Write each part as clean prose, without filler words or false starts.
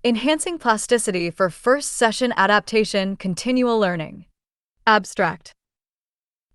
Enhancing plasticity for first session adaptation continual learning. Abstract.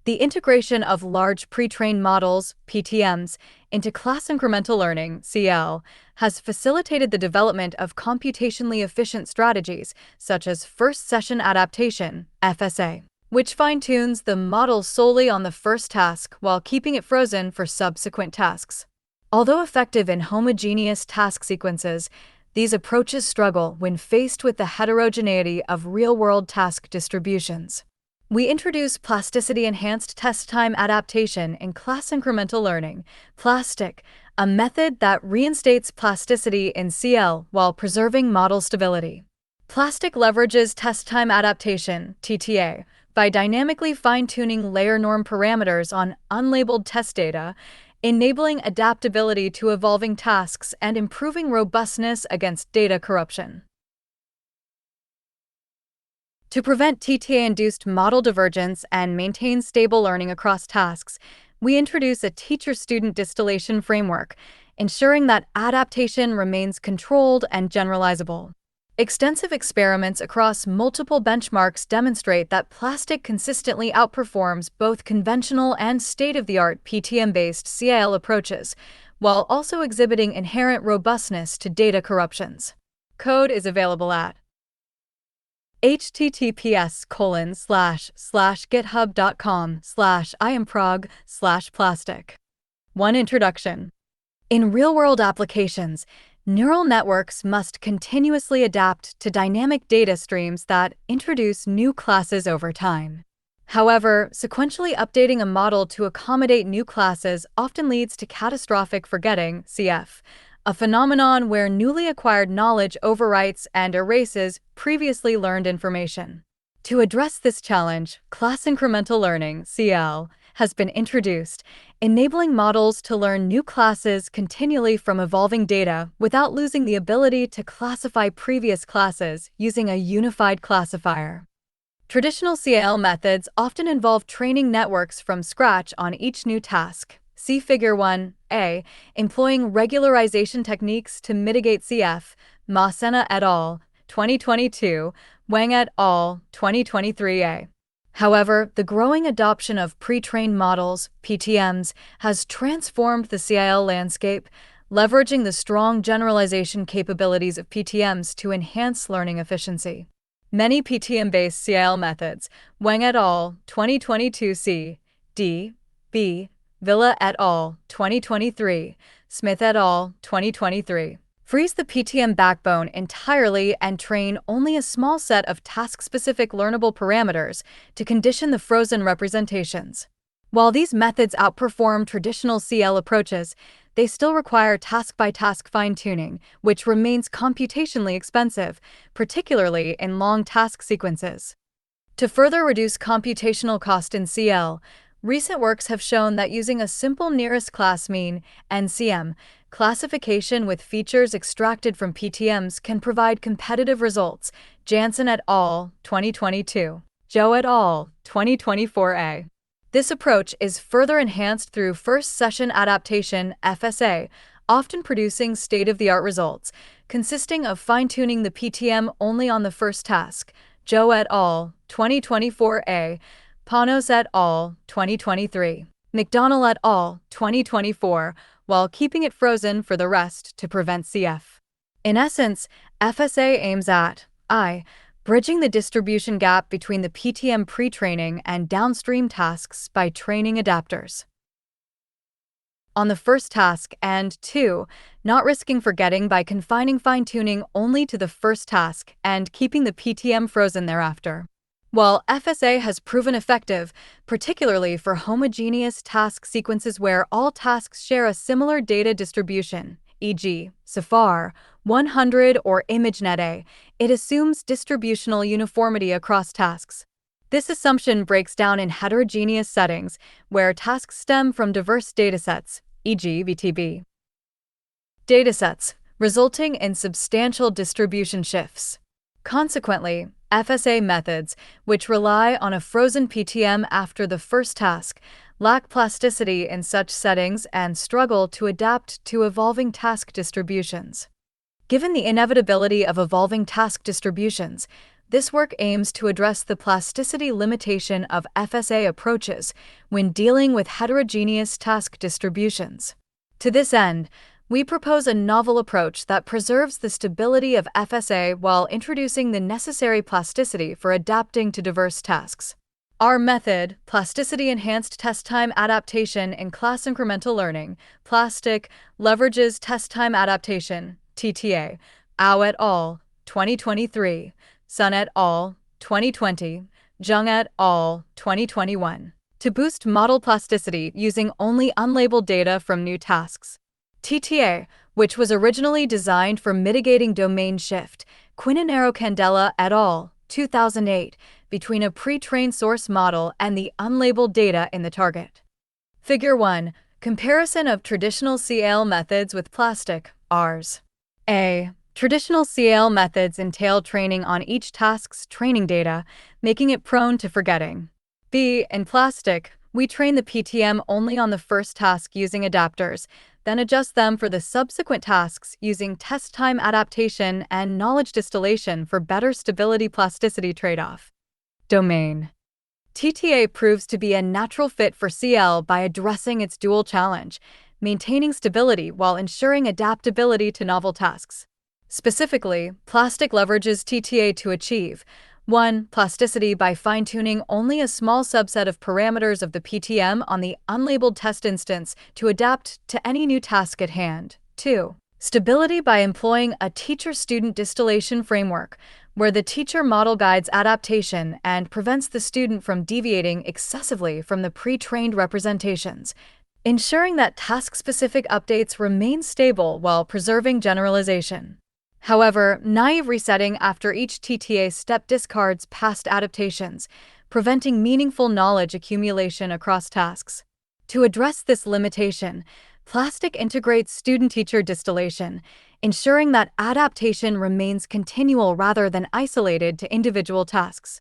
The integration of large pre-trained models, PTMs, into class incremental learning, CL, has facilitated the development of computationally efficient strategies such as first session adaptation, FSA, which fine-tunes the model solely on the first task while keeping it frozen for subsequent tasks. Although effective in homogeneous task sequences, these approaches struggle when faced with the heterogeneity of real-world task distributions. We introduce plasticity-enhanced test time adaptation in class incremental learning, Plastic, a method that reinstates plasticity in CL while preserving model stability. Plastic leverages test time adaptation, TTA, by dynamically fine-tuning layer norm parameters on unlabeled test data, enabling adaptability to evolving tasks and improving robustness against data corruption. To prevent TTA-induced model divergence and maintain stable learning across tasks, we introduce a teacher-student distillation framework, ensuring that adaptation remains controlled and generalizable. Extensive experiments across multiple benchmarks demonstrate that Plastic consistently outperforms both conventional and state-of-the-art PTM-based CIL approaches, while also exhibiting inherent robustness to data corruptions. Code is available at https://github.com/iamprog/plastic. 1. Introduction. In real-world applications, neural networks must continuously adapt to dynamic data streams that introduce new classes over time. However, sequentially updating a model to accommodate new classes often leads to catastrophic forgetting, CF, a phenomenon where newly acquired knowledge overwrites and erases previously learned information. To address this challenge, class incremental learning, CL, has been introduced, enabling models to learn new classes continually from evolving data without losing the ability to classify previous classes using a unified classifier. Traditional CL methods often involve training networks from scratch on each new task. See Figure 1a, employing regularization techniques to mitigate CF, Ma-Sena et al., 2022, Wang et al., 2023a. However, the growing adoption of pre-trained models, PTMs, has transformed the CIL landscape, leveraging the strong generalization capabilities of PTMs to enhance learning efficiency. Many PTM-based CIL methods, Wang et al., 2022 C, D, B, Villa et al., 2023, Smith et al., 2023, freeze the PTM backbone entirely and train only a small set of task-specific learnable parameters to condition the frozen representations. While these methods outperform traditional CL approaches, they still require task-by-task fine-tuning, which remains computationally expensive, particularly in long task sequences. To further reduce computational cost in CL, recent works have shown that using a simple nearest class mean, NCM, classification with features extracted from PTMs can provide competitive results. Jansen et al., 2022. Zhou et al., 2024a. This approach is further enhanced through first session adaptation, FSA, often producing state-of-the-art results, consisting of fine-tuning the PTM only on the first task. Zhou et al., 2024a. Panos et al., 2023. McDonnell et al., 2024, while keeping it frozen for the rest to prevent CF. In essence, FSA aims at bridging the distribution gap between the PTM pre-training and downstream tasks by training adapters on the first task and 2. Not risking forgetting by confining fine-tuning only to the first task and keeping the PTM frozen thereafter. While FSA has proven effective, particularly for homogeneous task sequences where all tasks share a similar data distribution, e.g., SAFAR 100 or ImageNet-A, it assumes distributional uniformity across tasks. This assumption breaks down in heterogeneous settings where tasks stem from diverse datasets, e.g., VTB datasets, resulting in substantial distribution shifts. Consequently, FSA methods, which rely on a frozen PTM after the first task, lack plasticity in such settings and struggle to adapt to evolving task distributions. Given the inevitability of evolving task distributions, this work aims to address the plasticity limitation of FSA approaches when dealing with heterogeneous task distributions. To this end, we propose a novel approach that preserves the stability of FSA while introducing the necessary plasticity for adapting to diverse tasks. Our method, Plasticity-Enhanced Test Time Adaptation in Class Incremental Learning, PLASTIC, leverages test time adaptation, TTA, Au et al., 2023, Sun et al., 2020, Zheng et al., 2021, to boost model plasticity using only unlabeled data from new tasks. TTA, which was originally designed for mitigating domain shift, Quinanero-Candela et al., 2008, between a pre-trained source model and the unlabeled data in the target. Figure 1. Comparison of traditional CAL methods with plastic, Rs. A. Traditional CAL methods entail training on each task's training data, making it prone to forgetting. B. In plastic, we train the PTM only on the first task using adapters, then adjust them for the subsequent tasks using test time adaptation and knowledge distillation for better stability-plasticity trade-off. Domain. TTA proves to be a natural fit for CL by addressing its dual challenge, maintaining stability while ensuring adaptability to novel tasks. Specifically, plastic leverages TTA to achieve 1. Plasticity by fine-tuning only a small subset of parameters of the PTM on the unlabeled test instance to adapt to any new task at hand. 2. Stability by employing a teacher-student distillation framework, where the teacher model guides adaptation and prevents the student from deviating excessively from the pre-trained representations, ensuring that task-specific updates remain stable while preserving generalization. However, naive resetting after each TTA step discards past adaptations, preventing meaningful knowledge accumulation across tasks. To address this limitation, Plastic integrates student-teacher distillation, ensuring that adaptation remains continual rather than isolated to individual tasks.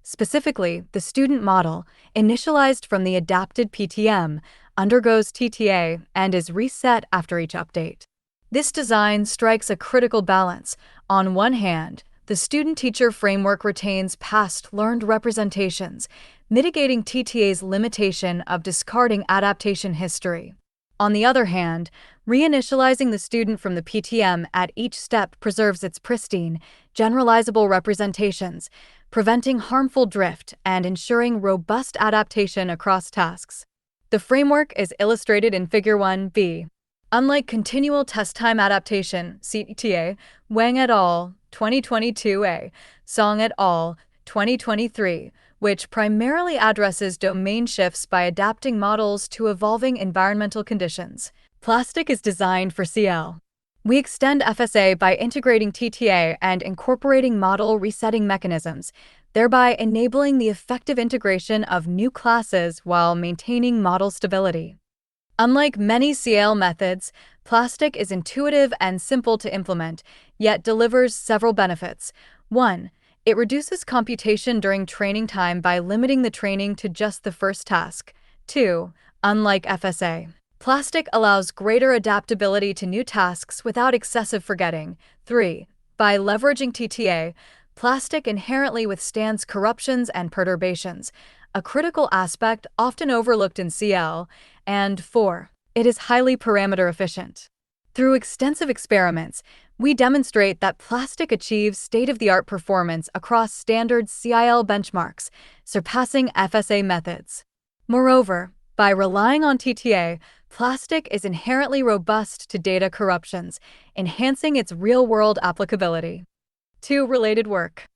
Specifically, the student model, initialized from the adapted PTM, undergoes TTA and is reset after each update. This design strikes a critical balance. On one hand, the student-teacher framework retains past learned representations, mitigating TTA's limitation of discarding adaptation history. On the other hand, reinitializing the student from the PTM at each step preserves its pristine, generalizable representations, preventing harmful drift and ensuring robust adaptation across tasks. The framework is illustrated in Figure 1b. Unlike continual test time adaptation, CTA, Wang et al., 2022a, Song et al., 2023, which primarily addresses domain shifts by adapting models to evolving environmental conditions, Plastic is designed for CL. We extend FSA by integrating TTA and incorporating model resetting mechanisms, thereby enabling the effective integration of new classes while maintaining model stability. Unlike many CL methods, Plastic is intuitive and simple to implement, yet delivers several benefits. 1. It reduces computation during training time by limiting the training to just the first task. 2. Unlike FSA, Plastic allows greater adaptability to new tasks without excessive forgetting. 3. By leveraging TTA, Plastic inherently withstands corruptions and perturbations, a critical aspect often overlooked in CL. And 4. It is highly parameter efficient. Through extensive experiments, we demonstrate that Plastic achieves state-of-the-art performance across standard CIL benchmarks, surpassing FSA methods. Moreover, by relying on TTA, Plastic is inherently robust to data corruptions, enhancing its real-world applicability. 2. Related work.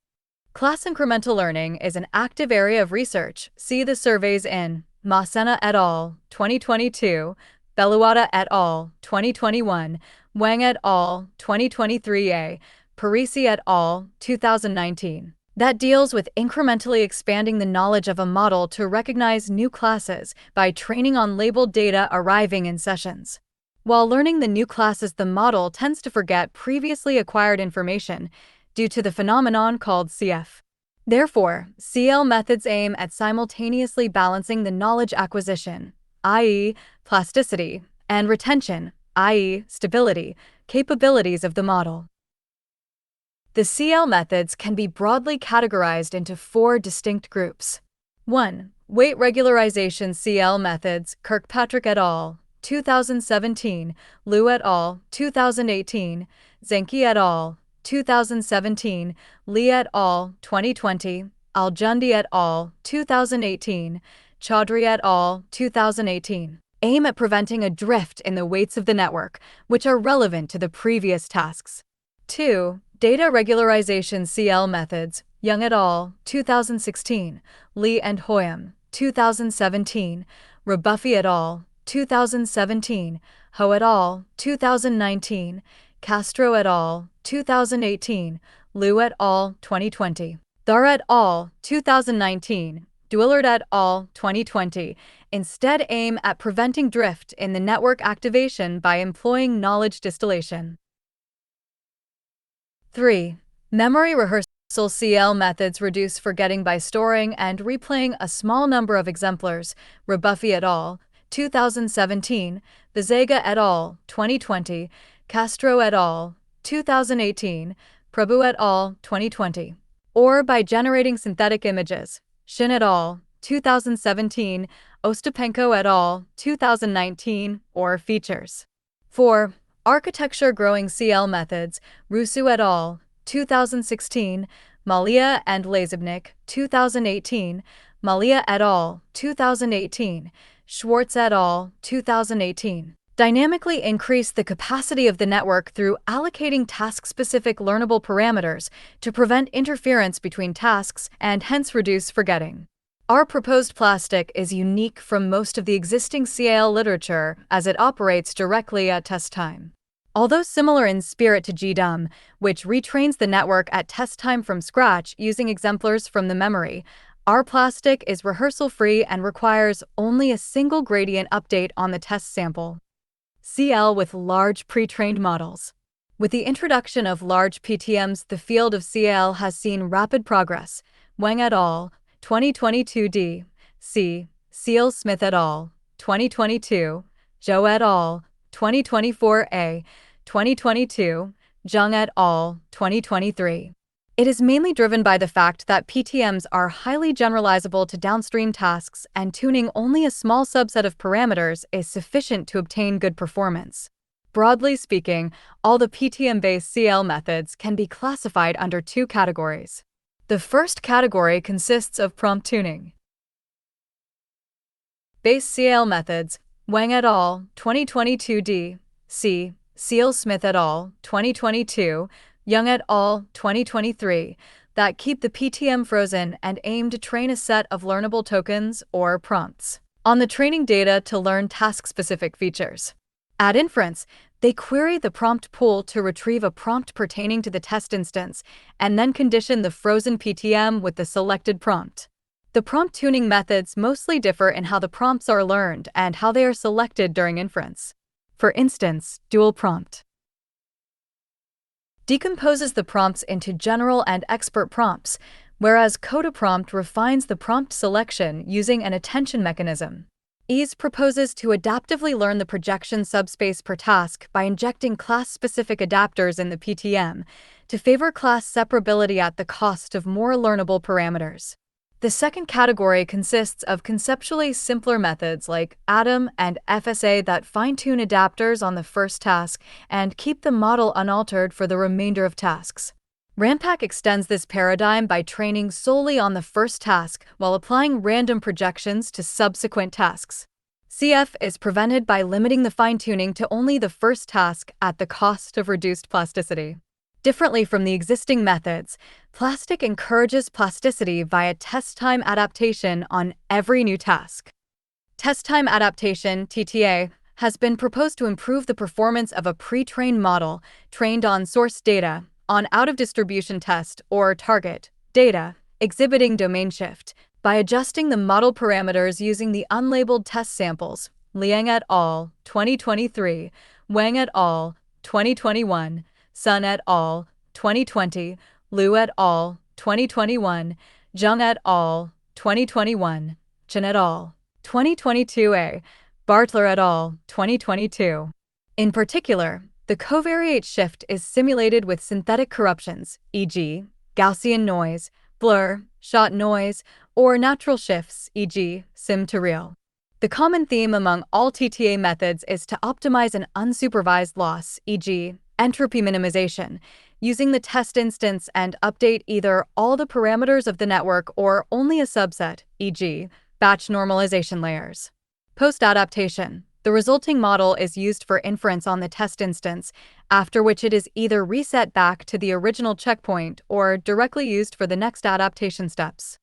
Class incremental learning is an active area of research. See the surveys in Masena et al., 2022, Beluata et al., 2021, Wang et al., 2023a, Parisi et al., 2019, that deals with incrementally expanding the knowledge of a model to recognize new classes by training on labeled data arriving in sessions. While learning the new classes, the model tends to forget previously acquired information due to the phenomenon called CF. Therefore, CL methods aim at simultaneously balancing the knowledge acquisition, i.e., plasticity, and retention, i.e., stability, capabilities of the model. The CL methods can be broadly categorized into four distinct groups. 1. Weight regularization CL methods, Kirkpatrick et al., 2017, Liu et al., 2018, Zenke et al., 2017, Li et al., 2020, Aljundi et al., 2018, Chaudhry et al., 2018. Aim at preventing a drift in the weights of the network, which are relevant to the previous tasks. 2. Data regularization CL methods, Young et al., 2016, Li and Hoyam, 2017, Rebuffy et al., 2017, Ho et al., 2019, Castro et al., 2018, Liu et al., 2020, Thar et al., 2019, Duillard et al., 2020, instead aim at preventing drift in the network activation by employing knowledge distillation. 3. Memory rehearsal CL methods reduce forgetting by storing and replaying a small number of exemplars, Rebuffy et al., 2017, Vizega et al., 2020, Castro et al., 2018, Prabhu et al., 2020. Or by generating synthetic images, Shin et al., 2017, Ostapenko et al., 2019, or features. 4. Architecture growing CL methods, Rusu et al., 2016, Malia and Lazebnik, 2018, Malia et al., 2018, Schwartz et al., 2018. Dynamically increase the capacity of the network through allocating task-specific learnable parameters to prevent interference between tasks and hence reduce forgetting. Our proposed plastic is unique from most of the existing CL literature as it operates directly at test time. Although similar in spirit to GDUM, which retrains the network at test time from scratch using exemplars from the memory, our plastic is rehearsal-free and requires only a single gradient update on the test sample. CL with large pre-trained models. With the introduction of large PTMs, the field of CL has seen rapid progress. Wang et al., 2022 D. C. Seal-Smith et al., 2022, Zhou et al., 2024 A. 2022, Zhang et al., 2023. It is mainly driven by the fact that PTMs are highly generalizable to downstream tasks and tuning only a small subset of parameters is sufficient to obtain good performance. Broadly speaking, all the PTM-based CL methods can be classified under two categories. The first category consists of prompt tuning. Base CL methods, Wang et al., 2022 D. C. Seal-Smith et al., 2022, Young et al., 2023, that keep the PTM frozen and aim to train a set of learnable tokens, or prompts, on the training data to learn task-specific features. At inference, they query the prompt pool to retrieve a prompt pertaining to the test instance, and then condition the frozen PTM with the selected prompt. The prompt tuning methods mostly differ in how the prompts are learned and how they are selected during inference. For instance, dual prompt decomposes the prompts into general and expert prompts, whereas coda prompt refines the prompt selection using an attention mechanism. EASE proposes to adaptively learn the projection subspace per task by injecting class-specific adapters in the PTM to favor class separability at the cost of more learnable parameters. The second category consists of conceptually simpler methods like ADAM and FSA that fine-tune adapters on the first task and keep the model unaltered for the remainder of tasks. Ranpak extends this paradigm by training solely on the first task while applying random projections to subsequent tasks. CF is prevented by limiting the fine-tuning to only the first task at the cost of reduced plasticity. Differently from the existing methods, Plastic encourages plasticity via test-time adaptation on every new task. Test-time adaptation, TTA, has been proposed to improve the performance of a pre-trained model trained on source data, on out-of-distribution test or target data, exhibiting domain shift, by adjusting the model parameters using the unlabeled test samples. Liang et al., 2023, Wang et al., 2021, Sun et al., 2020, Liu et al., 2021, Zhang et al., 2021, Chen et al., 2022a, Bartler et al., 2022. In particular, the covariate shift is simulated with synthetic corruptions, e.g., Gaussian noise, blur, shot noise, or natural shifts, e.g., sim to real. The common theme among all TTA methods is to optimize an unsupervised loss, e.g., entropy minimization, using the test instance and update either all the parameters of the network or only a subset, e.g., batch normalization layers. Post-adaptation. The resulting model is used for inference on the test instance, after which it is either reset back to the original checkpoint or directly used for the next adaptation steps.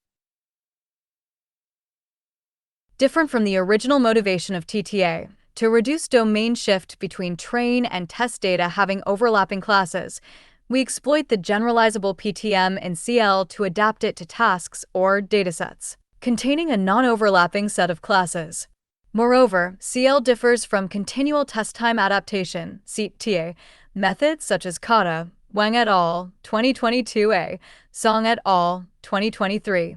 Different from the original motivation of TTA, to reduce domain shift between train and test data having overlapping classes, we exploit the generalizable PTM in CL to adapt it to tasks or datasets containing a non-overlapping set of classes. Moreover, CL differs from continual test time adaptation (CTA) methods such as Kata, Wang et al. 2022a, Song et al. 2023.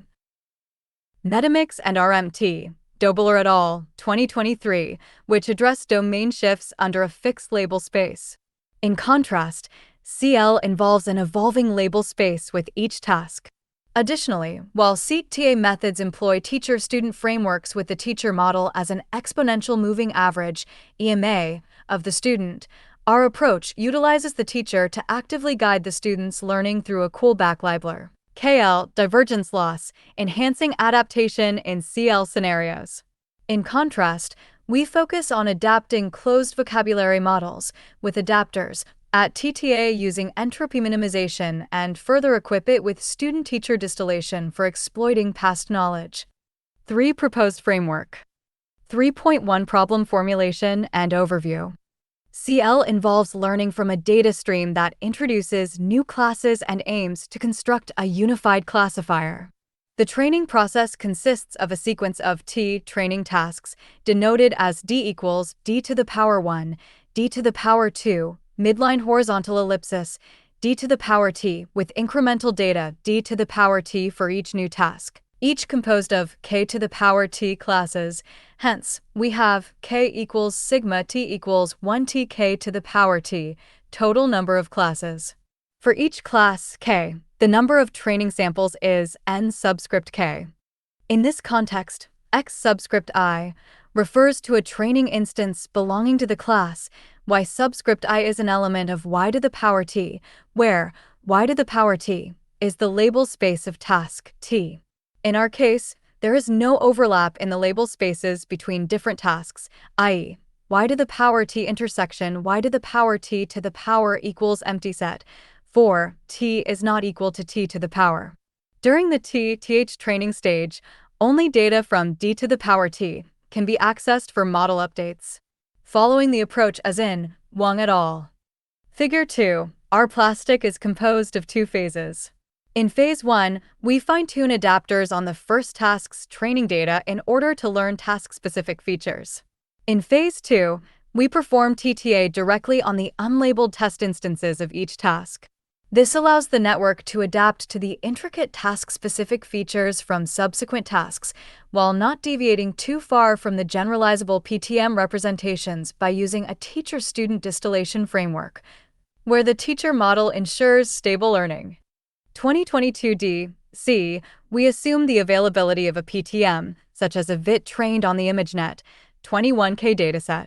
Metamix and RMT, Dobler et al. 2023, which address domain shifts under a fixed label space. In contrast, CL involves an evolving label space with each task. Additionally, while CTA methods employ teacher-student frameworks with the teacher model as an exponential moving average (EMA) of the student, our approach utilizes the teacher to actively guide the student's learning through a Kullback-Leibler (KL) divergence loss, enhancing adaptation in CL scenarios. In contrast, we focus on adapting closed vocabulary models with adapters at TTA using entropy minimization and further equip it with student-teacher distillation for exploiting past knowledge. 3. Proposed framework. 3.1 Problem formulation and overview. CL involves learning from a data stream that introduces new classes and aims to construct a unified classifier. The training process consists of a sequence of T training tasks, denoted as D equals D to the power 1, D to the power 2, midline horizontal ellipsis, D to the power T, with incremental data D to the power T for each new task, each composed of K to the power T classes. Hence, we have K equals sigma T equals 1tk to the power T, total number of classes. For each class K, the number of training samples is n subscript k. In this context, x subscript I refers to a training instance belonging to the class. Y subscript I is an element of y to the power t, where y to the power t is the label space of task t. In our case, there is no overlap in the label spaces between different tasks, i.e., y to the power t intersection y to the power t to the power equals empty set, for t is not equal to t to the power. During the th training stage, only data from d to the power t can be accessed for model updates. Following the approach as in Wang et al. Figure 2, our plastic is composed of two phases. In phase 1, we fine-tune adapters on the first task's training data in order to learn task-specific features. In phase 2, we perform TTA directly on the unlabeled test instances of each task. This allows the network to adapt to the intricate task-specific features from subsequent tasks, while not deviating too far from the generalizable PTM representations by using a teacher-student distillation framework, where the teacher model ensures stable learning. 2022d. We assume the availability of a PTM, such as a VIT trained on the ImageNet 21K dataset.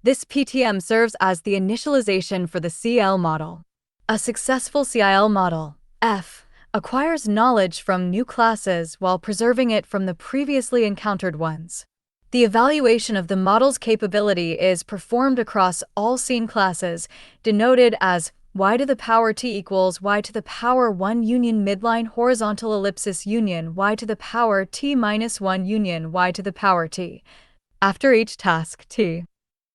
This PTM serves as the initialization for the CL model. A successful CIL model, F, acquires knowledge from new classes while preserving it from the previously encountered ones. The evaluation of the model's capability is performed across all seen classes, denoted as y to the power t equals y to the power 1 union midline horizontal ellipsis union y to the power t minus 1 union y to the power t. After each task t.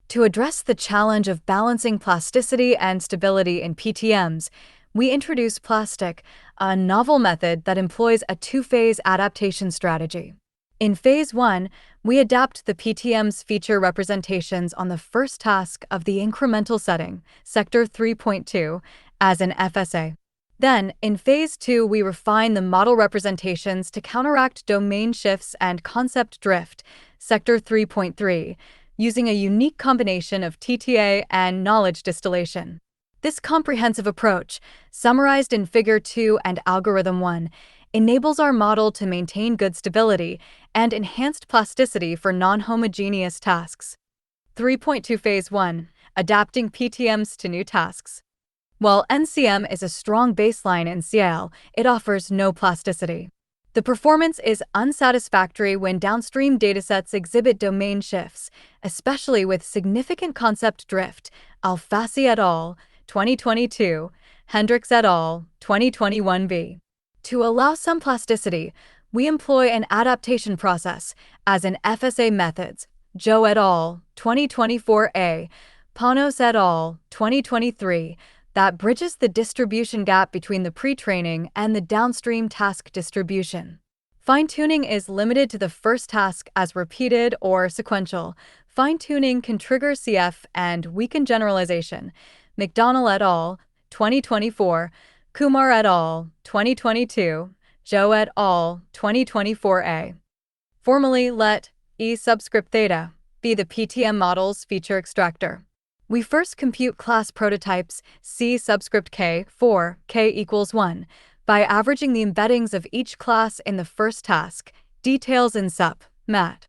To address the challenge of balancing plasticity and stability in PTMs, we introduce Plastic, a novel method that employs a two-phase adaptation strategy. In phase 1, we adapt the PTM's feature representations on the first task of the incremental setting, sector 3.2, as an FSA. Then, in phase 2, we refine the model representations to counteract domain shifts and concept drift, sector 3.3, using a unique combination of TTA and knowledge distillation. This comprehensive approach, summarized in Figure 2 and Algorithm 1, enables our model to maintain good stability and enhanced plasticity for non-homogeneous tasks. 3.2 Phase 1. Adapting PTMs to new tasks. While NCM is a strong baseline in CL, it offers no plasticity. The performance is unsatisfactory when downstream datasets exhibit domain shifts, especially with significant concept drift. Alfasi et al., 2022, Hendricks et al., 2021b. To allow some plasticity, we employ an adaptation process, as in FSA methods, Zhou et al., 2024a, Panos et al., 2023, that bridges the distribution gap between the pre-training and the downstream task distribution. Fine-tuning is limited to the first task as repeated or sequential. Fine-tuning can trigger CF and weaken generalization. McDonnell et al., 2024, Kumar et al., 2022, Zhou et al., 2024a. Formally, let E subscript theta be the PTM model's feature extractor. We first compute class prototypes C subscript k for k equals 1 by averaging the embeddings of each class in the first task, details in sup, mat.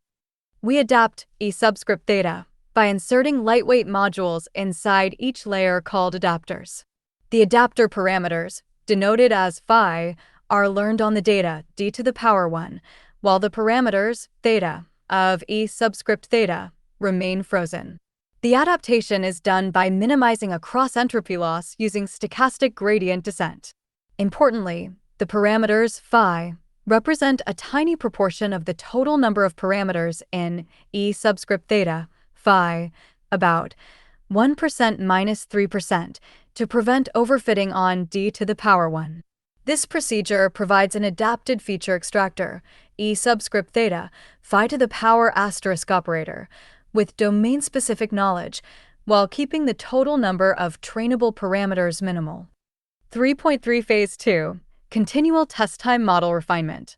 We adapt E subscript theta by inserting lightweight modules inside each layer called adapters. The adapter parameters, denoted as phi, are learned on the data d to the power 1, while the parameters theta of E subscript theta remain frozen. The adaptation is done by minimizing a cross-entropy loss using stochastic gradient descent. Importantly, the parameters phi represent a tiny proportion of the total number of parameters in E subscript theta, phi, about 1% minus 3%, to prevent overfitting on d to the power 1. This procedure provides an adapted feature extractor, E subscript theta, phi to the power asterisk operator, with domain-specific knowledge, while keeping the total number of trainable parameters minimal. 3.3 Phase 2. Continual test time model refinement.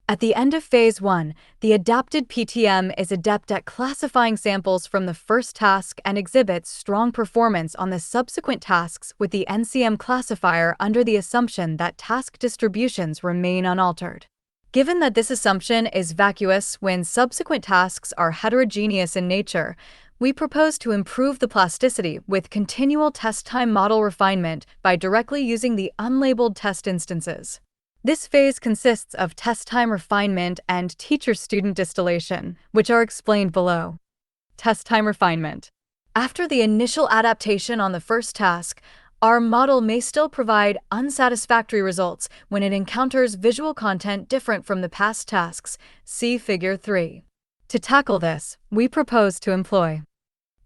At the end of Phase 1, the adapted PTM is adept at classifying samples from the first task and exhibits strong performance on the subsequent tasks with the NCM classifier under the assumption that task distributions remain unaltered. Given that this assumption is vacuous when subsequent tasks are heterogeneous in nature, we propose to improve the plasticity with continual test time model refinement by directly using the unlabeled test instances. This phase consists of test time refinement and teacher-student distillation, which are explained below. Test time refinement. After the initial adaptation on the first task, our model may still provide unsatisfactory results when it encounters visual content different from the past tasks. See Figure 3. To tackle this, we propose to employ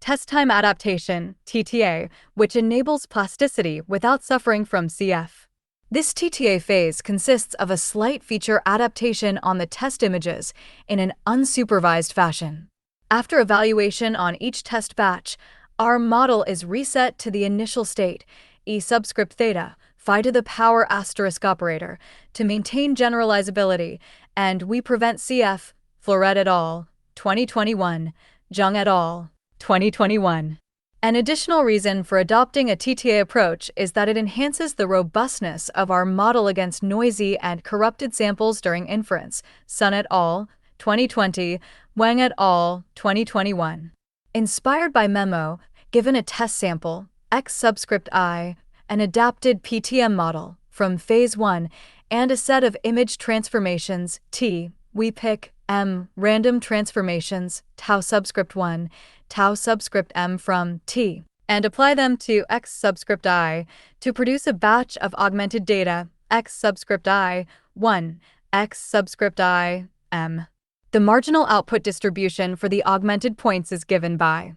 test time adaptation, TTA, which enables plasticity without suffering from CF. This TTA phase consists of a slight feature adaptation on the test images in an unsupervised fashion. After evaluation on each test batch, our model is reset to the initial state, E subscript theta, phi to the power asterisk operator, to maintain generalizability, and we prevent CF, Floret et al., 2021, Zhang et al., 2021. An additional reason for adopting a TTA approach is that it enhances the robustness of our model against noisy and corrupted samples during inference. Sun et al., 2020, Wang et al., 2021. Inspired by Memo, given a test sample, X subscript I, an adapted PTM model from Phase 1, and a set of image transformations, T, we pick M random transformations, tau subscript 1, tau subscript M from T, and apply them to X subscript I to produce a batch of augmented data, X subscript I, 1, X subscript I, M. The marginal output distribution for the augmented points is given by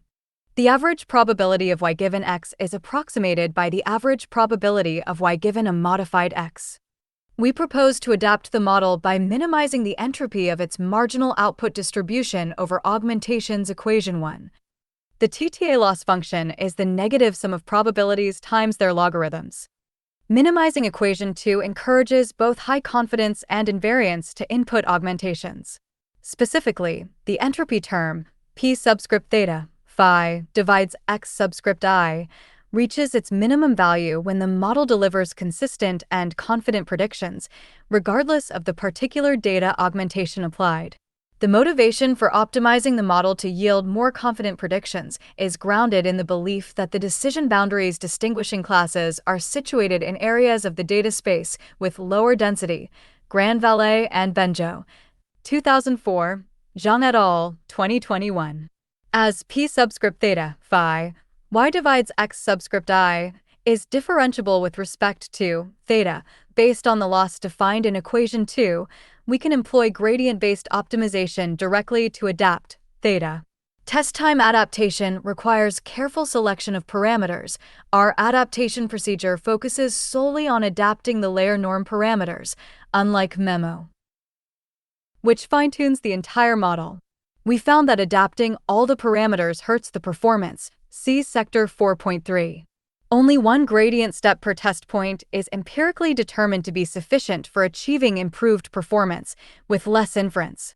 the average probability of Y given X is approximated by the average probability of Y given a modified X. We propose to adapt the model by minimizing the entropy of its marginal output distribution over augmentation's equation 1. The TTA loss function is the negative sum of probabilities times their logarithms. Minimizing equation 2 encourages both high confidence and invariance to input augmentations. Specifically, the entropy term, p subscript theta, phi, divides x subscript I, reaches its minimum value when the model delivers consistent and confident predictions, regardless of the particular data augmentation applied. The motivation for optimizing the model to yield more confident predictions is grounded in the belief that the decision boundaries distinguishing classes are situated in areas of the data space with lower density. Grand Valet and Benjo, 2004, Zhang et al., 2021. As p subscript theta, phi, y divides x subscript I, is differentiable with respect to theta based on the loss defined in equation 2, we can employ gradient-based optimization directly to adapt theta. Test time adaptation requires careful selection of parameters. Our adaptation procedure focuses solely on adapting the layer norm parameters, unlike memo, which fine-tunes the entire model. We found that adapting all the parameters hurts the performance. See Sector 4.3. Only one gradient step per test point is empirically determined to be sufficient for achieving improved performance, with less inference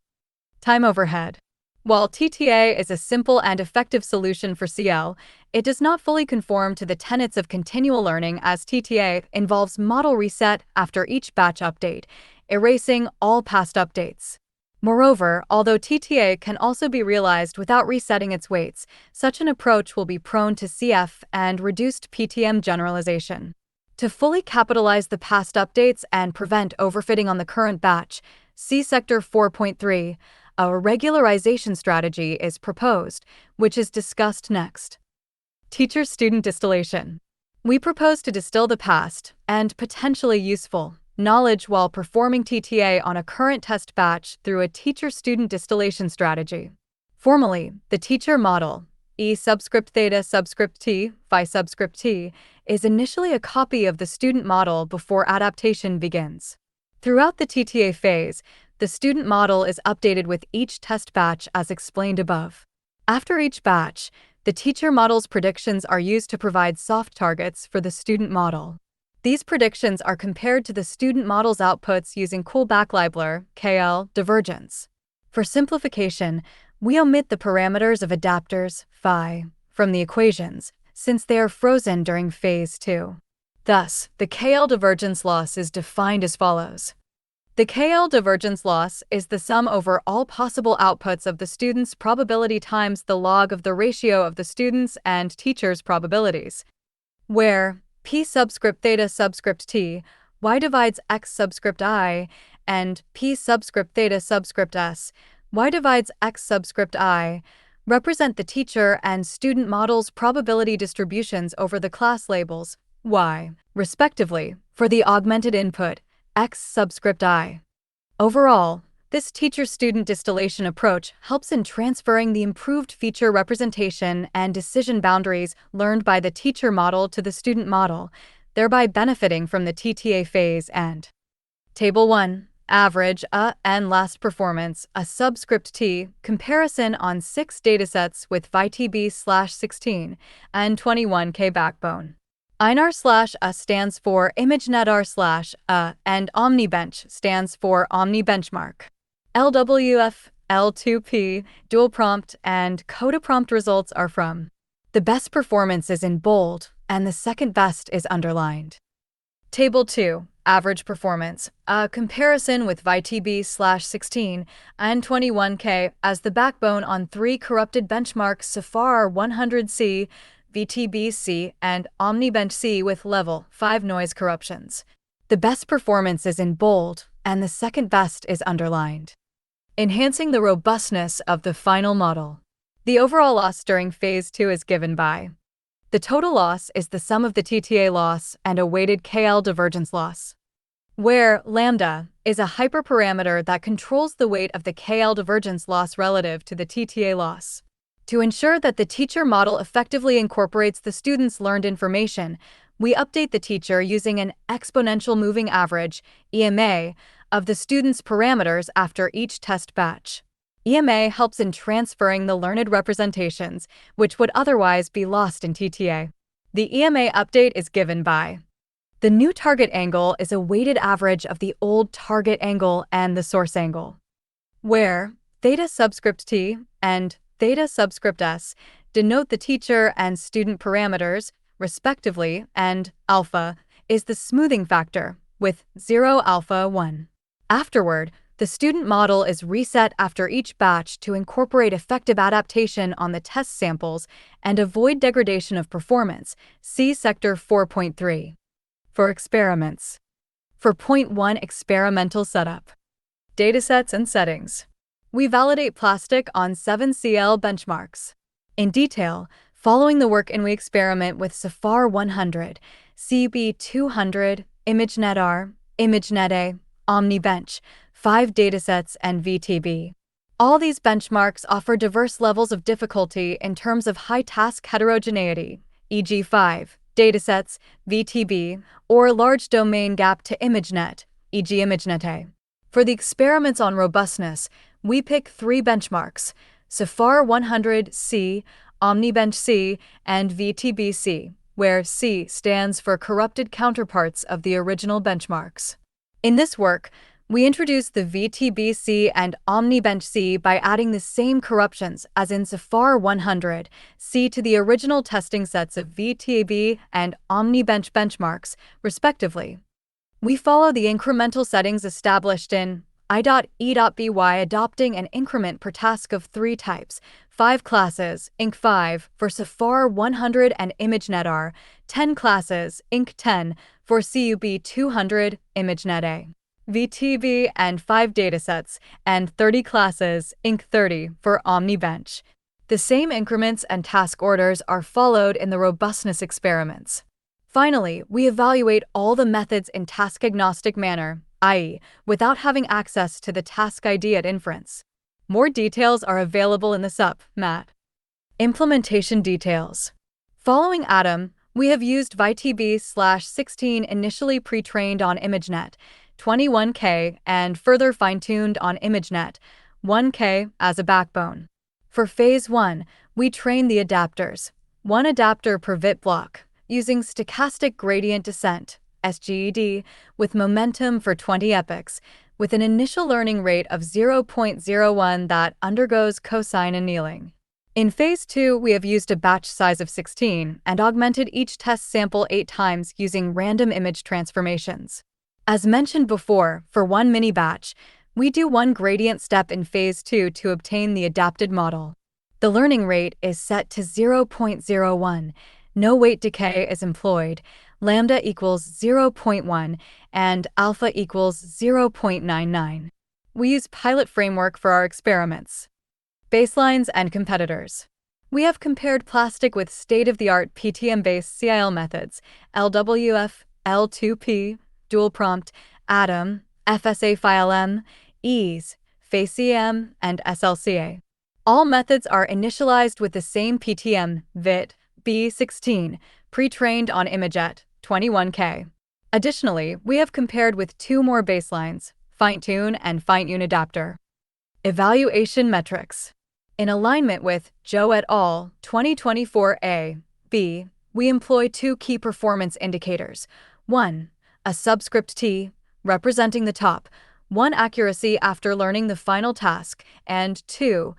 time overhead. While TTA is a simple and effective solution for CL, it does not fully conform to the tenets of continual learning, as TTA involves model reset after each batch update, erasing all past updates. Moreover, although TTA can also be realized without resetting its weights, such an approach will be prone to CF and reduced PTM generalization. To fully capitalize the past updates and prevent overfitting on the current batch, see Sector 4.3, a regularization strategy is proposed, which is discussed next. Teacher-student distillation. We propose to distill the past and potentially useful knowledge while performing TTA on a current test batch through a teacher-student distillation strategy. Formally, the teacher model, E subscript theta subscript t, phi subscript t, is initially a copy of the student model before adaptation begins. Throughout the TTA phase, the student model is updated with each test batch as explained above. After each batch, the teacher model's predictions are used to provide soft targets for the student model. These predictions are compared to the student model's outputs using Kullback-Leibler (KL) divergence. For simplification, we omit the parameters of adapters, phi, from the equations, since they are frozen during phase 2. Thus, the KL divergence loss is defined as follows. The KL divergence loss is the sum over all possible outputs of the student's probability times the log of the ratio of the student's and teacher's probabilities, where p subscript theta subscript t, y divides x subscript I, and p subscript theta subscript s, y divides x subscript I, represent the teacher and student model's probability distributions over the class labels, y, respectively, for the augmented input, x subscript I. Overall, this teacher-student distillation approach helps in transferring the improved feature representation and decision boundaries learned by the teacher model to the student model, thereby benefiting from the TTA phase and Table 1, Average, and Last Performance, a subscript T, comparison on 6 datasets with VTB/16 and 21K backbone. INAR/A stands for ImageNetR/A, and OmniBench stands for Omni Benchmark. LWF, L2P, dual prompt, and coda prompt results are from. The best performance is in bold, and the second best is underlined. Table 2, Average Performance, a comparison with VTB/16 and 21K as the backbone on 3 corrupted benchmarks Safar 100C, VTB-C, and OmniBench-C with level 5 noise corruptions. The best performance is in bold, and the second best is underlined. Enhancing the robustness of the final model. The overall loss during phase 2 is given by. The total loss is the sum of the TTA loss and a weighted KL divergence loss, where lambda is a hyperparameter that controls the weight of the KL divergence loss relative to the TTA loss. To ensure that the teacher model effectively incorporates the student's learned information, we update the teacher using an exponential moving average, EMA, of the student's parameters after each test batch. EMA helps in transferring the learned representations, which would otherwise be lost in TTA. The EMA update is given by. The new target angle is a weighted average of the old target angle and the source angle, where theta subscript t and theta subscript s denote the teacher and student parameters, respectively, and alpha is the smoothing factor, with 0 alpha 1. Afterward, the student model is reset after each batch to incorporate effective adaptation on the test samples and avoid degradation of performance. See Sector 4.3. For experiments. For Point 1 experimental setup. Datasets and settings. We validate plastic on 7cl benchmarks. In detail, following the work we experiment with SAFAR 100, CB 200, ImageNetR, ImageNetA, OmniBench, 5 datasets, and VTB. All these benchmarks offer diverse levels of difficulty in terms of high task heterogeneity, e.g. 5 datasets, VTB, or large domain gap to ImageNet, e.g. ImageNetA. For the experiments on robustness, we pick 3 benchmarks: SAFAR 100C, OmniBench-C, and VTB-C, where C stands for corrupted counterparts of the original benchmarks. In this work, we introduce the VTB-C and OmniBench-C by adding the same corruptions as in SAFAR 100C to the original testing sets of VTB and OmniBench benchmarks, respectively. We follow the incremental settings established in I.E.by adopting an increment per task of 3 types, 5 classes, Inc. 5, for SAFAR 100 and ImageNetR, 10 classes, Inc. 10, for CUB 200, ImageNetA, VTB, and 5 datasets, and 30 classes, Inc. 30, for OmniBench. The same increments and task orders are followed in the robustness experiments. Finally, we evaluate all the methods in task-agnostic manner, i.e., without having access to the task ID at inference. More details are available in the SUP-MAT. Implementation details. Following Atom, we have used VTB/16 initially pre-trained on ImageNet, 21K, and further fine-tuned on ImageNet, 1K, as a backbone. For Phase 1, we train the adapters, 1 adapter per VIT block, using stochastic gradient descent, SGED, with momentum for 20 epochs, with an initial learning rate of 0.01 that undergoes cosine annealing. In Phase 2, we have used a batch size of 16 and augmented each test sample 8 times using random image transformations. As mentioned before, for 1 mini-batch, we do 1 gradient step in Phase 2 to obtain the adapted model. The learning rate is set to 0.01, no weight decay is employed, lambda equals 0.1, and alpha equals 0.99. We use pilot framework for our experiments. Baselines and competitors. We have compared plastic with state-of-the-art PTM-based CIL methods, LWF, L2P, dual prompt, Atom, FSA-FileM, EASE, FaceEM, and SLCA. All methods are initialized with the same PTM, VIT, B16, pre-trained on ImageNet, 21K. Additionally, we have compared with 2 more baselines, Fine-Tune and Fine-Tune Adapter. Evaluation metrics. In alignment with Joe et al. 2024a, b, we employ 2 key performance indicators. 1. A subscript T, representing the top, 1 accuracy after learning the final task, and 2.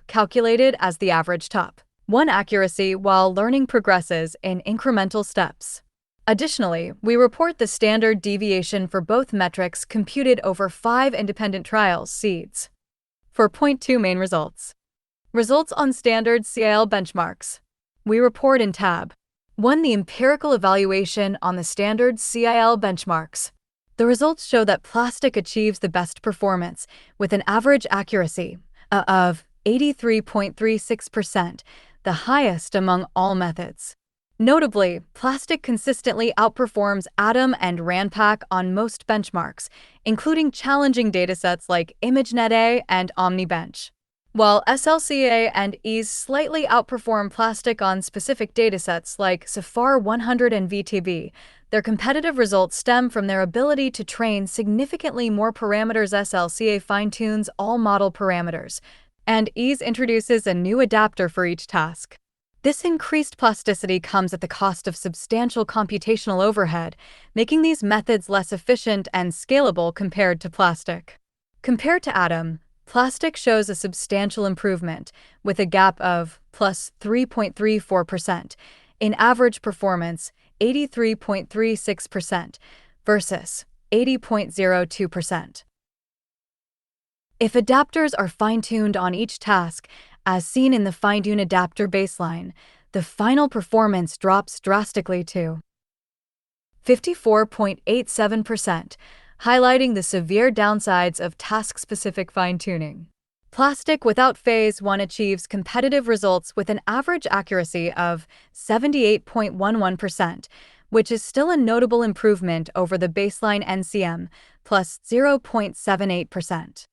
Calculated as the average top, 1 accuracy while learning progresses in incremental steps. Additionally, we report the standard deviation for both metrics computed over 5 independent trials, seeds. For Point 2 main results. Results on standard CIL benchmarks. We report in tab 1 the empirical evaluation on the standard CIL benchmarks. The results show that plastic achieves the best performance, with an average accuracy of 83.36%, the highest among all methods. Notably, plastic consistently outperforms Atom and RANPAC on most benchmarks, including challenging datasets like ImageNetA and OmniBench. While SLCA and EASE slightly outperform plastic on specific datasets like SAFAR 100 and VTB, their competitive results stem from their ability to train significantly more parameters. SLCA fine-tunes all model parameters, and EASE introduces a new adapter for each task. This increased plasticity comes at the cost of substantial computational overhead, making these methods less efficient and scalable compared to plastic. Compared to Atom, Plastic shows a substantial improvement, with a gap of plus 3.34%, in average performance 83.36% versus 80.02%. If adapters are fine-tuned on each task, as seen in the fine-tune adapter baseline, the final performance drops drastically to 54.87%, highlighting the severe downsides of task-specific fine-tuning. Plastic without Phase 1 achieves competitive results with an average accuracy of 78.11%, which is still a notable improvement over the baseline NCM, plus 0.78%.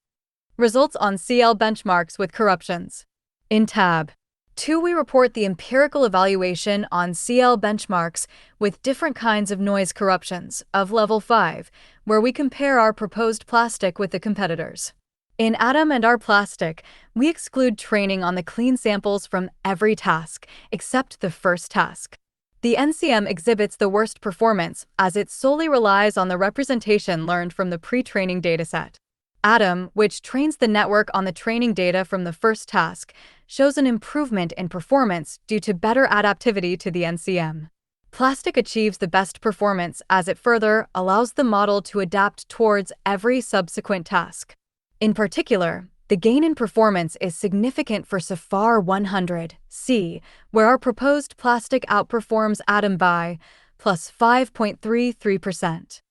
Results on CL benchmarks with corruptions. In Tab 2, we report the empirical evaluation on CL benchmarks with different kinds of noise corruptions of level 5, where we compare our proposed plastic with the competitors. In Atom and our plastic, we exclude training on the clean samples from every task, except the first task. The NCM exhibits the worst performance as it solely relies on the representation learned from the pre-training dataset. Atom, which trains the network on the training data from the first task, shows an improvement in performance due to better adaptivity to the NCM. Plastic achieves the best performance as it further allows the model to adapt towards every subsequent task. In particular, the gain in performance is significant for SAFAR 100C, where our proposed plastic outperforms Atom by plus 5.33%.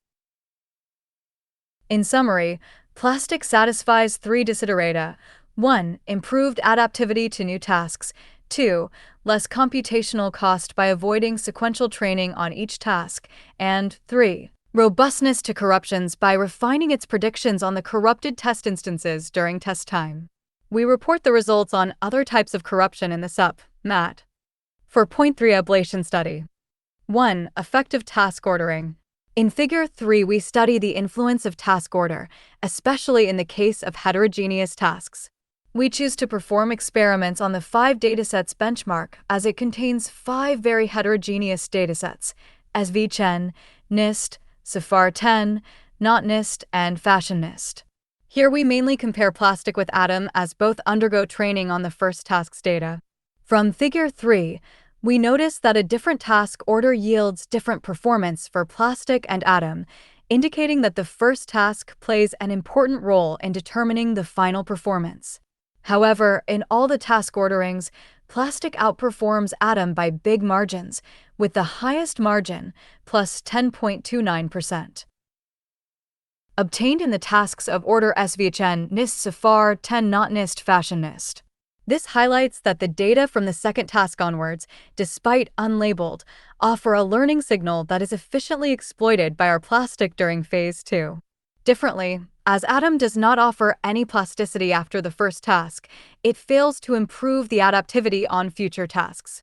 In summary, plastic satisfies 3 desiderata: 1. Improved adaptivity to new tasks. 2. Less computational cost by avoiding sequential training on each task. And 3. Robustness to corruptions by refining its predictions on the corrupted test instances during test time. We report the results on other types of corruption in the SUP, MAT. For Point 3 ablation study. 1. Effective task ordering. In Figure 3, we study the influence of task order, especially in the case of heterogeneous tasks. We choose to perform experiments on the 5 datasets benchmark as it contains 5 very heterogeneous datasets: SVChen, NIST, SAFAR 10, Not NIST, and Fashion NIST. Here we mainly compare plastic with Atom as both undergo training on the first task's data. From Figure 3, we notice that a different task order yields different performance for plastic and Atom, indicating that the first task plays an important role in determining the final performance. However, in all the task orderings, plastic outperforms Atom by big margins, with the highest margin, plus 10.29%. Obtained in the tasks of order SVChen, NIST, SAFAR 10, Not NIST, Fashion NIST. This highlights that the data from the second task onwards, despite unlabeled, offer a learning signal that is efficiently exploited by our plastic during Phase 2. Differently, as Atom does not offer any plasticity after the first task, it fails to improve the adaptivity on future tasks.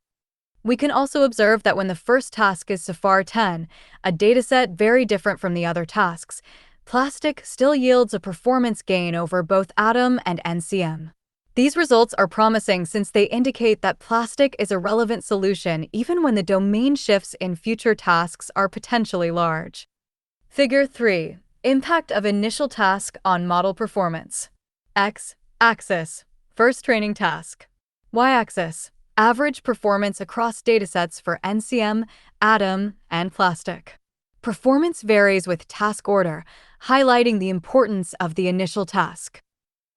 We can also observe that when the first task is SAFAR 10, a dataset very different from the other tasks, plastic still yields a performance gain over both Atom and NCM. These results are promising since they indicate that plastic is a relevant solution even when the domain shifts in future tasks are potentially large. Figure 3. Impact of initial task on model performance. X-axis, first training task. Y-axis, average performance across datasets for NCM, Atom, and plastic. Performance varies with task order, highlighting the importance of the initial task.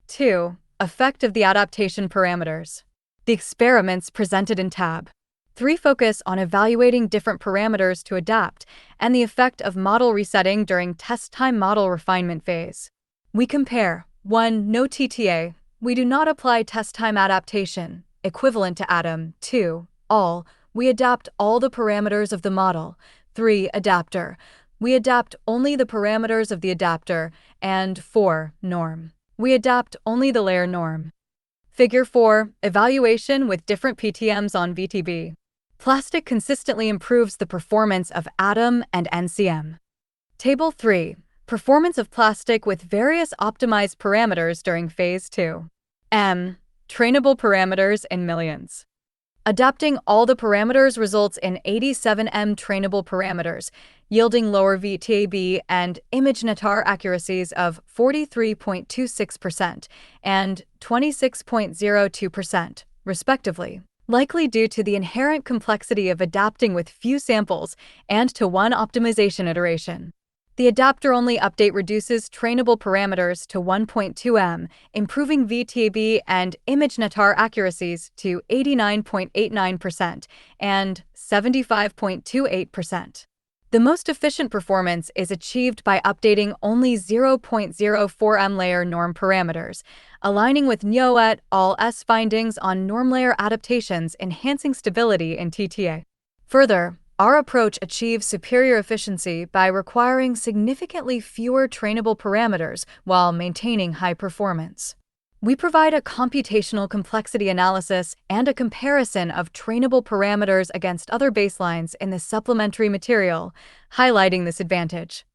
2. Effect of the adaptation parameters. The experiments presented in Tab 3 focus on evaluating different parameters to adapt and the effect of model resetting during test time model refinement phase. We compare 1. No TTA. We do not apply test time adaptation, equivalent to Atom. 2. All. We adapt all the parameters of the model. 3. Adapter. We adapt only the parameters of the adapter. And 4. Norm. We adapt only the layer norm. Figure 4. Evaluation with different PTMs on VTB. Plastic consistently improves the performance of Atom and NCM. Table 3. Performance of plastic with various optimized parameters during Phase 2. M. Trainable parameters in millions. Adapting all the parameters results in 87M trainable parameters, yielding lower VTAB and ImageNetar accuracies of 43.26% and 26.02%, respectively, likely due to the inherent complexity of adapting with few samples and to one optimization iteration. The adapter-only update reduces trainable parameters to 1.2M, improving VTAB and ImageNetar accuracies to 89.89% and 75.28%. The most efficient performance is achieved by updating only 0.04M layer norm parameters, aligning with Nyo et al.'s findings on norm layer adaptations enhancing stability in TTA. Further, our approach achieves superior efficiency by requiring significantly fewer trainable parameters while maintaining high performance. We provide a computational complexity analysis and a comparison of trainable parameters against other baselines in the supplementary material, highlighting this advantage.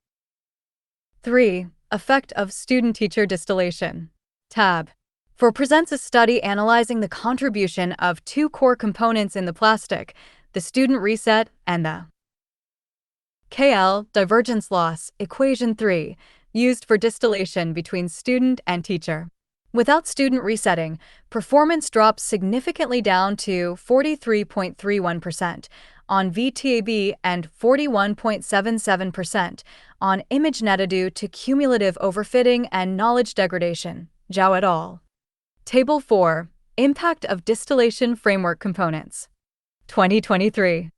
3. Effect of student-teacher distillation. Tab 4 presents a study analyzing the contribution of two core components in the plastic, the student reset and the KL divergence loss equation 3, used for distillation between student and teacher. Without student resetting, performance drops significantly down to 43.31% on VTAB and 41.77% on ImageNet due to cumulative overfitting and knowledge degradation. Zhao et al. Table 4. Impact of distillation framework components. 2023.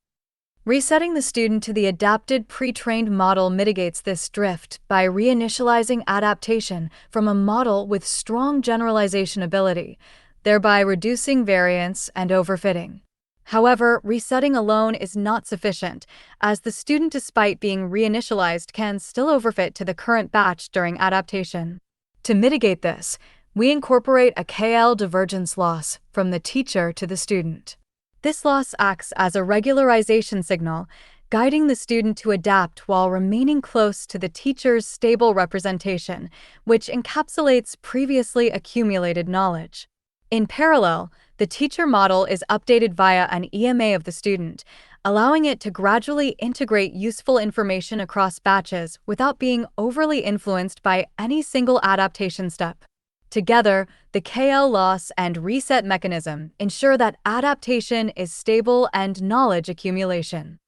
Resetting the student to the adapted pre-trained model mitigates this drift by reinitializing adaptation from a model with strong generalization ability, thereby reducing variance and overfitting. However, resetting alone is not sufficient, as the student, despite being reinitialized, can still overfit to the current batch during adaptation. To mitigate this, we incorporate a KL divergence loss from the teacher to the student. This loss acts as a regularization signal, guiding the student to adapt while remaining close to the teacher's stable representation, which encapsulates previously accumulated knowledge. In parallel, the teacher model is updated via an EMA of the student, allowing it to gradually integrate useful information across batches without being overly influenced by any single adaptation step. Together, the KL loss and reset mechanism ensure that adaptation is stable and knowledge accumulation.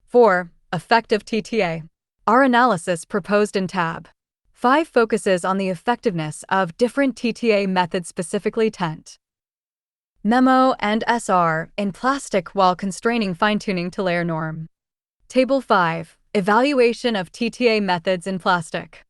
4. Effect of TTA. Our analysis proposed in Tab 5 focuses on the effectiveness of different TTA methods, specifically TENT, Memo, and SR, in plastic while constraining fine-tuning to layer norm. Table 5. Evaluation of TTA methods in plastic.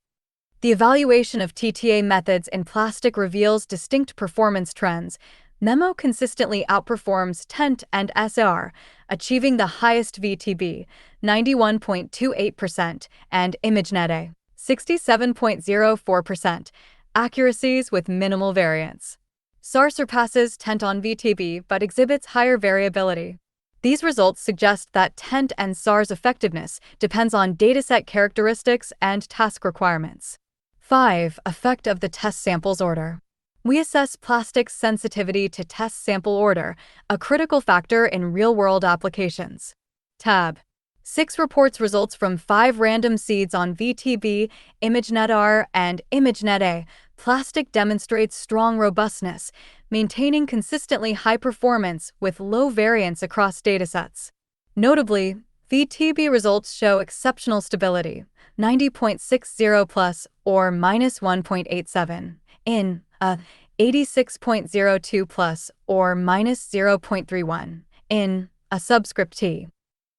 The evaluation of TTA methods in plastic reveals distinct performance trends. Memo consistently outperforms TENT and SR, achieving the highest VTB, 91.28%, and ImageNet, 67.04%, accuracies with minimal variance. SR surpasses TENT on VTB but exhibits higher variability. These results suggest that TENT and SAR's effectiveness depends on dataset characteristics and task requirements. 5. Effect of the test samples order. We assess plastic's sensitivity to test sample order, a critical factor in real-world applications. Tab 6 reports results from 5 random seeds on VTB, ImageNet and ImageNet. Plastic demonstrates strong robustness, maintaining consistently high performance with low variance across datasets. Notably, VTB results show exceptional stability, 90.60 plus or minus 1.87, in a 86.02 plus or minus 0.31, in a subscript T.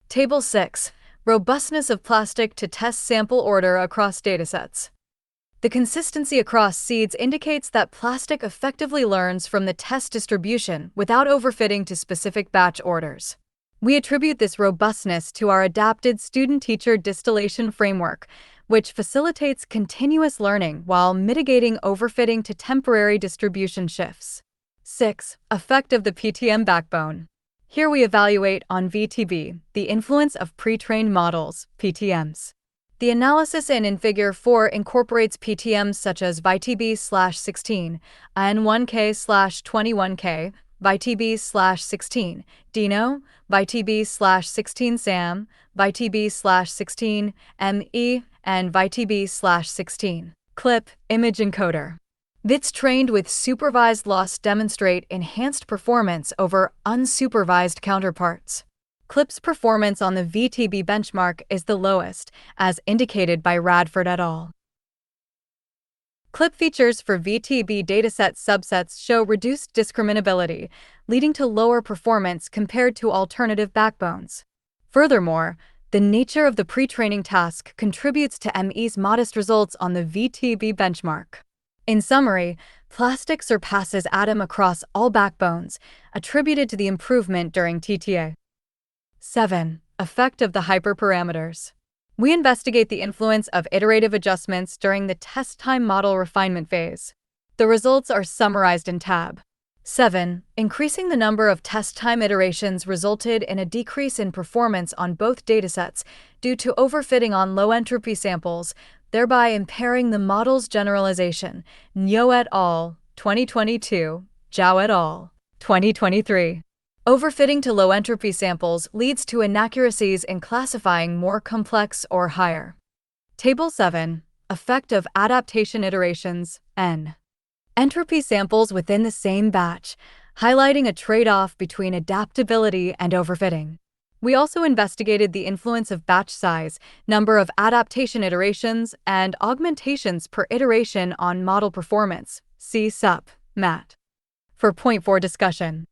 Table 6. Robustness of plastic to test sample order across datasets. The consistency across seeds indicates that plastic effectively learns from the test distribution without overfitting to specific batch orders. We attribute this robustness to our adapted student-teacher distillation framework, which facilitates continuous learning while mitigating overfitting to temporary distribution shifts. 6. Effect of the PTM backbone. Here we evaluate on VTB the influence of pre-trained models, PTMs. The analysis in Figure 4 incorporates PTMs such as VTB/16, IN1K/21K, by TB/16, Dino, by TB/16 Sam, by TB/16 ME, and by TB/16 Clip Image Encoder. Bits trained with supervised loss demonstrate enhanced performance over unsupervised counterparts. CLIP's performance on the VTB benchmark is the lowest, as indicated by Radford et al. CLIP features for VTB dataset subsets show reduced discriminability, leading to lower performance compared to alternative backbones. Furthermore, the nature of the pre-training task contributes to ME's modest results on the VTB benchmark. In summary, Plastic surpasses Atom across all backbones, attributed to the improvement during TTA. 7. Effect of the hyperparameters. We investigate the influence of iterative adjustments during the test time model refinement phase. The results are summarized in tab. 7. Increasing the number of test time iterations resulted in a decrease in performance on both datasets due to overfitting on low-entropy samples, thereby impairing the model's generalization. Nyo et al., 2022, Zhao et al., 2023. Overfitting to low-entropy samples leads to inaccuracies in classifying more complex or higher. Table 7. Effect of adaptation iterations, N. Entropy samples within the same batch, highlighting a trade-off between adaptability and overfitting. We also investigated the influence of batch size, number of adaptation iterations, and augmentations per iteration on model performance. See SUP, MAT. For point 4 discussion.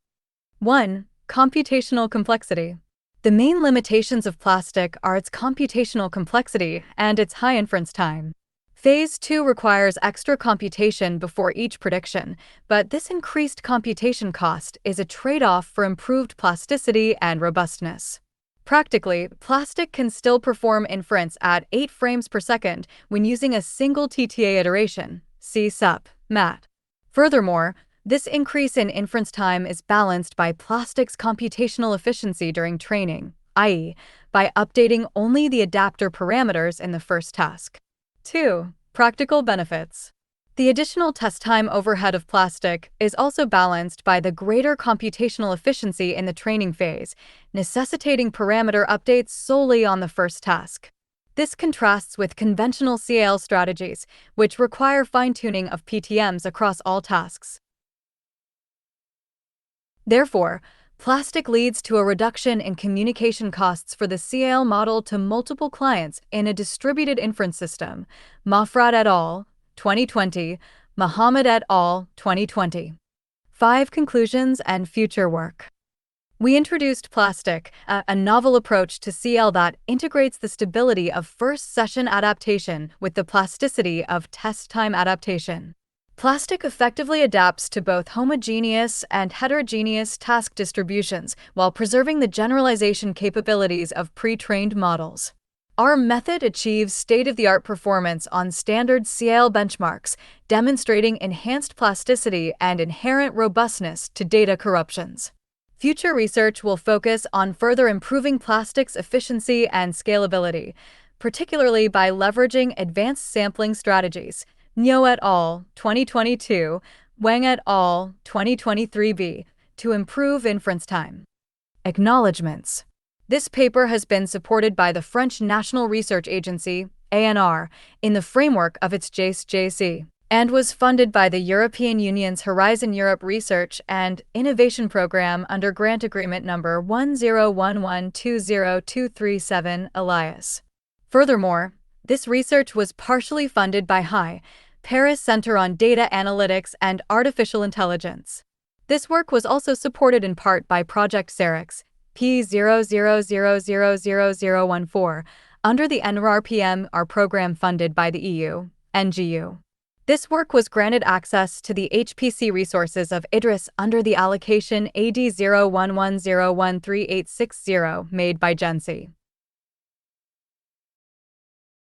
1. Computational complexity. The main limitations of Plastic are its computational complexity and its high inference time. Phase 2 requires extra computation before each prediction, but this increased computation cost is a trade-off for improved plasticity and robustness. Practically, Plastic can still perform inference at 8 frames per second when using a single TTA iteration. See SUP, MAT. Furthermore, this increase in inference time is balanced by Plastic's computational efficiency during training, i.e., by updating only the adapter parameters in the first task. 2. Practical benefits. The additional test time overhead of Plastic is also balanced by the greater computational efficiency in the training phase, necessitating parameter updates solely on the first task. This contrasts with conventional CAL strategies, which require fine-tuning of PTMs across all tasks. Therefore, Plastic leads to a reduction in communication costs for the CAL model to multiple clients in a distributed inference system. Mafrad et al., 2020, Muhammad et al., 2020. 5 Conclusions and future work. We introduced Plastic, a novel approach to CL that integrates the stability of first-session adaptation with the plasticity of test-time adaptation. Plastic effectively adapts to both homogeneous and heterogeneous task distributions while preserving the generalization capabilities of pre-trained models. Our method achieves state-of-the-art performance on standard CAL benchmarks, demonstrating enhanced plasticity and inherent robustness to data corruptions. Future research will focus on further improving Plastic's efficiency and scalability, particularly by leveraging advanced sampling strategies. Nyo et al., 2022, Wang et al., 2023b, to improve inference time. Acknowledgements. This paper has been supported by the French National Research Agency, ANR, in the framework of its JACE-JC, and was funded by the European Union's Horizon Europe Research and Innovation Programme under Grant Agreement number 1011202237 Elias. Furthermore, this research was partially funded by HI, Paris Center on Data Analytics and Artificial Intelligence. This work was also supported in part by Project Serix, P00000014, under the NRRPM program funded by the EU, NGU. This work was granted access to the HPC resources of IDRIS under the allocation AD0110138660 made by GENSI.